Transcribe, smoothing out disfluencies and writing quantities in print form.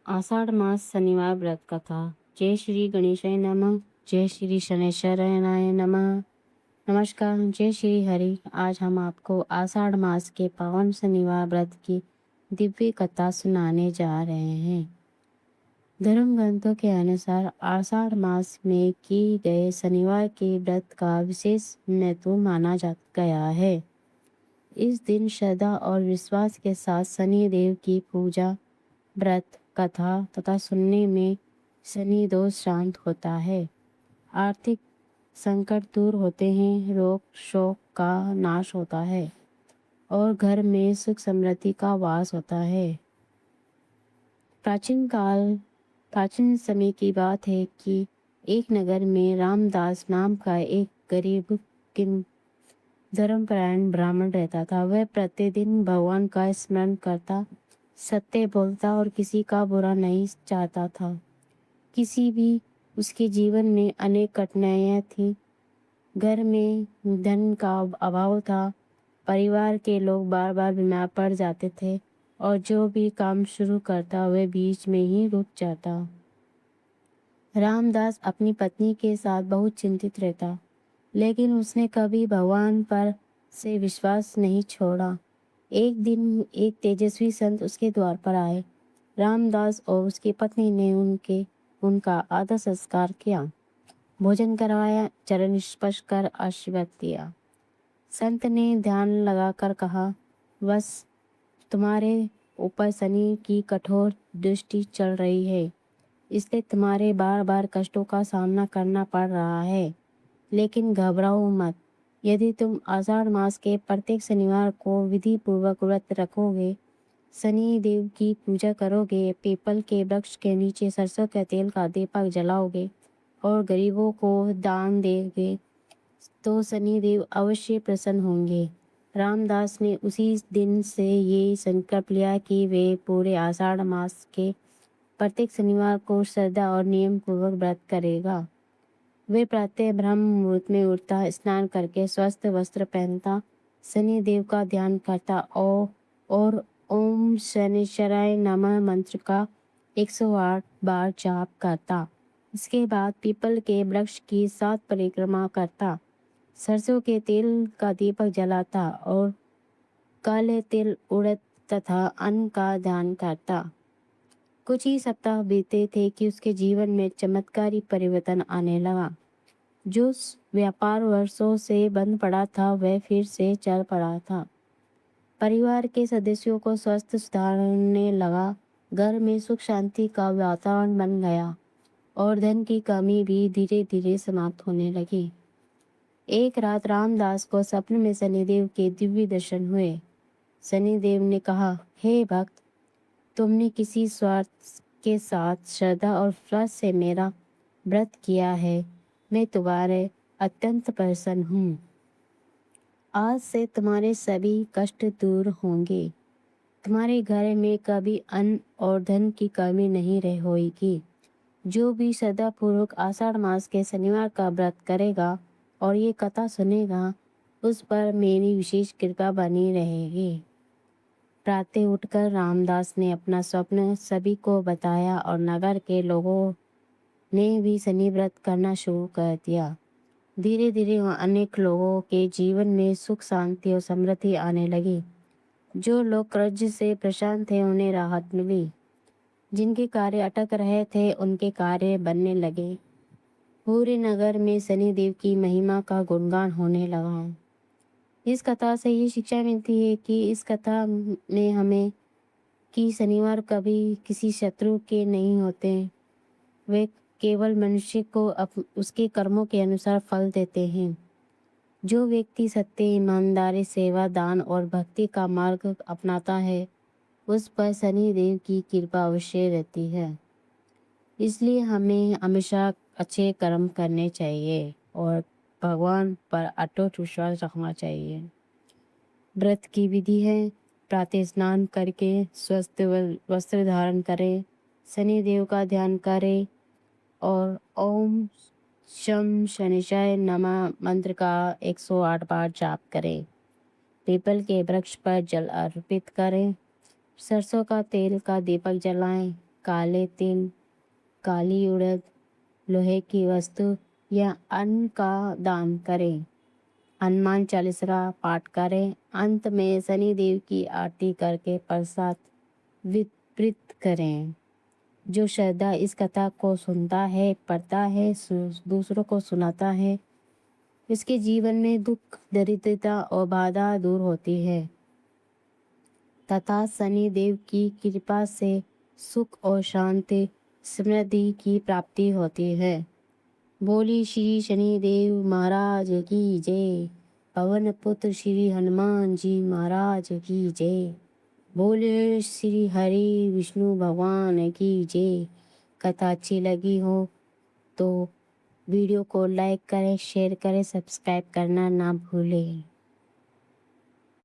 आषाढ़ मास शनिवार व्रत कथा। जय श्री गणेशाय नमः। जय श्री शनेश्वराय नमः। नमस्कार। जय श्री हरि। आज हम आपको आषाढ़ मास के पावन शनिवार व्रत की दिव्य कथा सुनाने जा रहे हैं। धर्म ग्रंथों के अनुसार आषाढ़ मास में किए गए शनिवार के व्रत का विशेष महत्व माना जा गया है। इस दिन श्रद्धा और विश्वास के साथ शनि देव की पूजा, व्रत कथा तथा सुनने में शनि दोष शांत होता है, आर्थिक संकट दूर होते हैं, रोग शोक का नाश होता है और घर में सुख समृद्धि का वास होता है। प्राचीन समय की बात है कि एक नगर में रामदास नाम का एक गरीब किंतु धर्मपरायण ब्राह्मण रहता था। वह प्रतिदिन भगवान का स्मरण करता, सत्य बोलता और किसी का बुरा नहीं चाहता था। किसी भी उसके जीवन में अनेक कठिनाइयाँ थी। घर में धन का अभाव था, परिवार के लोग बार बार बीमार पड़ जाते थे और जो भी काम शुरू करता वह बीच में ही रुक जाता। रामदास अपनी पत्नी के साथ बहुत चिंतित रहता, लेकिन उसने कभी भगवान पर से विश्वास नहीं छोड़ा। एक दिन एक तेजस्वी संत उसके द्वार पर आए। रामदास और उसकी पत्नी ने उनका आदर संस्कार किया, भोजन करवाया, चरण स्पर्श कर आशीर्वाद दिया। संत ने ध्यान लगाकर कहा, बस तुम्हारे ऊपर शनि की कठोर दृष्टि चल रही है, इसलिए तुम्हारे बार बार कष्टों का सामना करना पड़ रहा है। लेकिन घबराओ मत। यदि तुम आषाढ़ मास के प्रत्येक शनिवार को विधि पूर्वक व्रत रखोगे, शनि देव की पूजा करोगे, पीपल के वृक्ष के नीचे सरसों के तेल का दीपक जलाओगे और गरीबों को दान देंगे, तो शनि देव अवश्य प्रसन्न होंगे। रामदास ने उसी दिन से ये संकल्प लिया कि वे पूरे आषाढ़ मास के प्रत्येक शनिवार को श्रद्धा और नियम पूर्वक व्रत करेगा। वे प्रातः ब्रह्म मुहूर्त में उठता, स्नान करके स्वस्थ वस्त्र पहनता, शनि देव का ध्यान करता और ओम शनिश्चराय नमः मंत्र का 108 बार जाप करता। इसके बाद पीपल के वृक्ष की 7 परिक्रमा करता, सरसों के तेल का दीपक जलाता और काले तिल, उड़द तथा अन्न का दान करता। कुछ ही सप्ताह बीते थे कि उसके जीवन में चमत्कारी परिवर्तन आने लगा। जो व्यापार वर्षों से बंद पड़ा था वह फिर से चल पड़ा था। परिवार के सदस्यों को स्वास्थ्य सुधारने लगा, घर में सुख शांति का वातावरण बन गया और धन की कमी भी धीरे धीरे समाप्त होने लगी। एक रात रामदास को स्वप्न में शनिदेव के दिव्य दर्शन हुए। शनिदेव ने कहा, हे भक्त, तुमने किसी स्वार्थ के साथ श्रद्धा और विश्वास से मेरा व्रत किया है। मैं तुम्हारे अत्यंत प्रसन्न हूँ। आज से तुम्हारे सभी कष्ट दूर होंगे। तुम्हारे घर में कभी अन्न और धन की कमी नहीं रह होगी। जो भी श्रद्धा पूर्वक आषाढ़ मास के शनिवार का व्रत करेगा और ये कथा सुनेगा, उस पर मेरी विशेष कृपा बनी रहेगी। प्रातः उठकर रामदास ने अपना स्वप्न सभी को बताया और नगर के लोगों ने भी शनि व्रत करना शुरू कर दिया। धीरे धीरे अनेक लोगों के जीवन में सुख शांति और समृद्धि आने लगी। जो लोग कर्ज से परेशान थे उन्हें राहत मिली। जिनके कार्य अटक रहे थे उनके कार्य बनने लगे। पूरे नगर में शनि देव की महिमा का गुणगान होने लगा। इस कथा से ये शिक्षा मिलती है कि इस कथा में हमें कि शनिवार कभी किसी शत्रु के नहीं होते। वे केवल मनुष्य को उसके कर्मों के अनुसार फल देते हैं। जो व्यक्ति सत्य, ईमानदारी, सेवा, दान और भक्ति का मार्ग अपनाता है, उस पर शनि देव की कृपा अवश्य रहती है। इसलिए हमें हमेशा अच्छे कर्म करने चाहिए और भगवान पर अटूट विश्वास रखना चाहिए। व्रत की विधि है, प्रातः स्नान करके स्वस्थ वस्त्र धारण करें, शनि देव का ध्यान करें और ओम शम शनिश्चराय नमः मंत्र का 108 बार जाप करें। पीपल के वृक्ष पर जल अर्पित करें, सरसों का तेल का दीपक जलाएं काले तिल, काली उड़द, लोहे की वस्तु या अन्न का दान करें। हनुमान चालीसा पाठ करें। अंत में शनि देव की आरती करके प्रसाद वितरित करें। जो श्रद्धा इस कथा को सुनता है, पढ़ता है, दूसरों को सुनाता है, इसके जीवन में दुख, दरिद्रता और बाधा दूर होती है तथा शनि देव की कृपा से सुख और शांति, समृद्धि की प्राप्ति होती है। बोली श्री शनि देव महाराज की जय। पवन पुत्र श्री हनुमान जी महाराज की जय। बोले श्री हरि विष्णु भगवान की जय। कथा अच्छी लगी हो तो वीडियो को लाइक करें, शेयर करें, सब्सक्राइब करना ना भूलें।